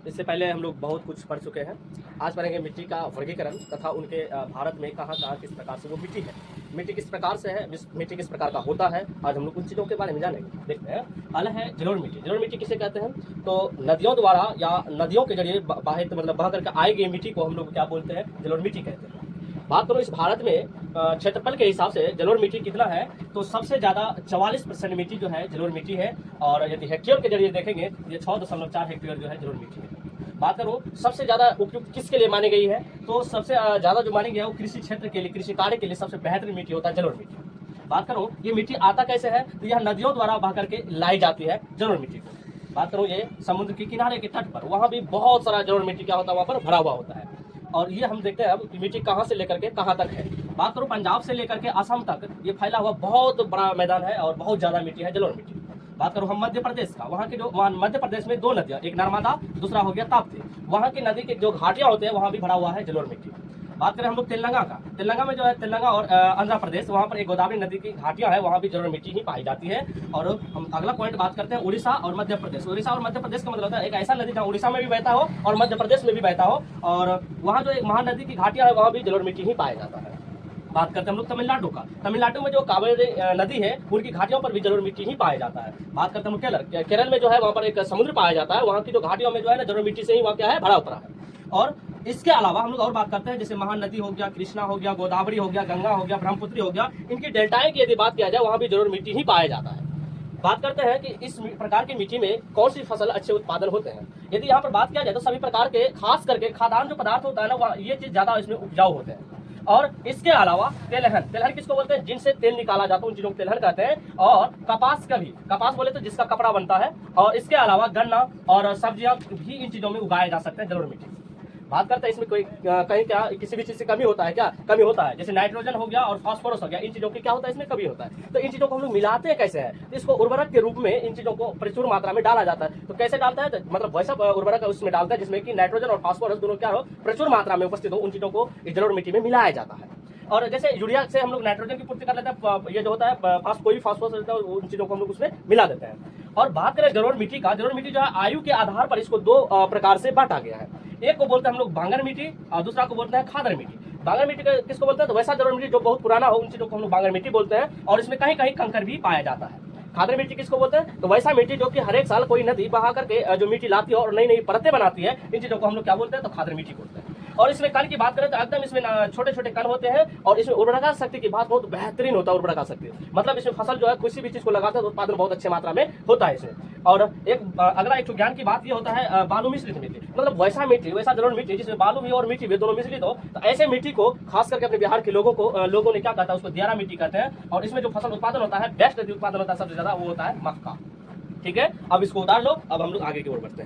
इससे पहले हम लोग बहुत कुछ पढ़ चुके हैं। आज पढ़ेंगे मिट्टी का वर्गीकरण तथा उनके भारत में कहाँ किस प्रकार से वो मिट्टी है, मिट्टी किस प्रकार से है, मिट्टी किस प्रकार का होता है। आज हम लोग उन चीज़ों के बारे में जानेंगे। देखते हैं, पहला है जलोढ़ मिट्टी। जलोढ़ मिट्टी किसे कहते हैं? तो नदियों द्वारा या नदियों के जरिए बाहित मतलब बह करके आई गई मिट्टी को हम लोग क्या बोलते हैं? जलोढ़ मिट्टी कहते हैं। बात करो इस भारत में क्षेत्रफल के हिसाब से जलोढ़ मिट्टी कितना है, तो सबसे ज़्यादा 44% मिट्टी जो है जलोढ़ मिट्टी है। और यदि हेक्टेयर के जरिए देखेंगे ये 6.4 हेक्टेयर जो है जलोढ़ मिट्टी है। बात करो सबसे ज़्यादा उपयुक्त किसके लिए मानी गई है, तो सबसे ज़्यादा जो मानी गई है वो कृषि क्षेत्र के लिए, कृषि कार्य के लिए सबसे बेहतरीन मिट्टी होता है जलोढ़ मिट्टी। बात करो ये मिट्टी आता कैसे है, तो यह नदियों द्वारा बह करके लाई जाती है जलोढ़ मिट्टी को। बात करो ये समुद्र के किनारे के तट पर, वहाँ भी बहुत सारा जलोढ़ मिट्टी क्या होता है, वहाँ पर भरा हुआ होता है। और ये हम देखते हैं अब मिट्टी कहाँ से लेकर के कहाँ तक है। बात करो पंजाब से लेकर के असम तक ये फैला हुआ बहुत बड़ा मैदान है और बहुत ज़्यादा मिट्टी है जलोढ़ मिट्टी। बात करूँ हम मध्य प्रदेश का, वहाँ के जो मध्य प्रदेश में 2 नदियाँ, एक नर्मदा दूसरा हो गया ताप्ती, वहाँ की नदी के जो घाटियाँ होते हैं वहाँ भी भरा हुआ है जलोढ़ मिट्टी। बात करें हम लोग तेलंगाना का, तेलंगाना में जो है तेलंगाना और आंध्र प्रदेश, वहाँ पर एक गोदावरी नदी की घाटियाँ है, वहाँ भी जलोढ़ मिट्टी ही पाई जाती है। और हम अगला पॉइंट बात करते हैं उड़ीसा और मध्य प्रदेश। उड़ीसा और मध्य प्रदेश का मतलब होता है एक ऐसा नदी जहाँ उड़ीसा में भी बहता हो और मध्य प्रदेश में भी बहता हो, और वहाँ जो एक महानदी की घाटियाँ है वहाँ भी जलोढ़ मिट्टी ही पाया जाता है। बात करते हैं हम लोग तमिलनाडु का, तमिलनाडु में जो कावेरी नदी है उनकी घाटियों पर भी जलोढ़ मिट्टी ही पाया जाता है। बात करते हैं हम केरल, केरल में जो है वहाँ पर एक समुद्र पाया जाता है, वहाँ की जो घाटियों में जो है ना जलोढ़ मिट्टी से ही वहाँ क्या है भरा उतरा है। और इसके अलावा हम लोग और बात करते हैं जैसे महानदी हो गया, कृष्णा हो गया, गोदावरी हो गया, गंगा हो गया, ब्रह्मपुत्री हो गया, इनकी डेल्टाएं की यदि बात किया जाए वहाँ भी जलोढ़ मिट्टी ही पाया जाता है। बात करते हैं कि इस प्रकार की मिट्टी में कौन सी फसल अच्छे उत्पादन होते हैं। यदि यहाँ पर बात किया जाए तो सभी प्रकार के खास करके खाद्यान्न जो पदार्थ होता है ना, ये चीज ज्यादा इसमें उपजाऊ होते हैं। और इसके अलावा तेलहन, तेलहन किसको बोलते हैं? जिनसे तेल निकाला जाता है उन चीजों को तेलहन कहते हैं। और कपास का भी, कपास बोले तो जिसका कपड़ा बनता है। और इसके अलावा गन्ना और सब्जियां भी इन चीजों में उगाए जा सकते हैं जलोढ़ मिट्टी। बात करते हैं इसमें कोई कहीं क्या किसी भी चीज से कमी होता है क्या? कमी होता है, जैसे नाइट्रोजन हो गया और फास्फोरस हो गया, इन चीजों की क्या होता है इसमें कमी होता है। तो इन चीजों को हम लोग मिलाते कैसे हैं? तो इसको उर्वरक के रूप में इन चीजों को प्रचुर मात्रा में डाला जाता है। तो कैसे डालता है? तो मतलब वैसा उर्वरक उसमें डालता है जिसमें कि नाइट्रोजन और फास्फोरस दोनों क्या हो प्रचुर मात्रा में उपस्थित हो, उन चीजों को इस जलोढ़ मिट्टी में मिलाया जाता है। और जैसे यूरिया से हम लोग नाइट्रोजन की पूर्ति कर लेते हैं, ये जो होता है कोई भी फास्फोरस रहता है उन चीजों को हम लोग उसमें मिला देते हैं। और बात करें जलोढ़ मिट्टी का, जलोढ़ मिट्टी जो है आयु के आधार पर इसको 2 प्रकार से बांटा गया है। एक को बोलते हैं हम लोग बांगर मिट्टी और दूसरा को बोलते हैं खादर मिट्टी। बांगर मिट्टी किसको बोलते हैं? तो वैसा जलोढ़ मिट्टी जो बहुत पुराना हो उन चीजों को हम लोग बांगर मिट्टी बोलते हैं, और इसमें कहीं कहीं कंकर भी पाया जाता है। खादर मिट्टी किसको बोलते हैं? तो वैसा मिट्टी जो कि हर एक साल कोई नदी बहा करके जो मिट्टी लाती है और नई नई परतें बनाती है, इन चीजों को हम लोग क्या बोलते हैं? तो खादर मिट्टी बोलते हैं। और इसमें कण की बात करें तो एकदम इसमें छोटे छोटे कण होते हैं, और इसमें उर्वरक शक्ति की बात बहुत बेहतरीन होता है। उर्वरक शक्ति मतलब इसमें फसल जो है किसी भी चीज को लगाते हैं तो उत्पादन बहुत अच्छे मात्रा में होता है इसमें। और एक अगला एक ज्ञान की बात ये होता है बालू मिश्रित मिट्टी, मतलब वैसा मिट्टी, वैसा जलोढ़ मिट्टी जिसमें बालू भी और मिट्टी भी दोनों मिश्रित हो। तो ऐसे मिट्टी को खास करके अपने बिहार के लोगों ने क्या कहता है, उसको दियारा मिट्टी कहते हैं। और इसमें जो फसल उत्पादन होता है, बेस्ट उत्पादन होता है सबसे ज्यादा, वो होता है मक्का। ठीक है, अब इसको उतार लो, अब हम लोग आगे की ओर बढ़ते हैं।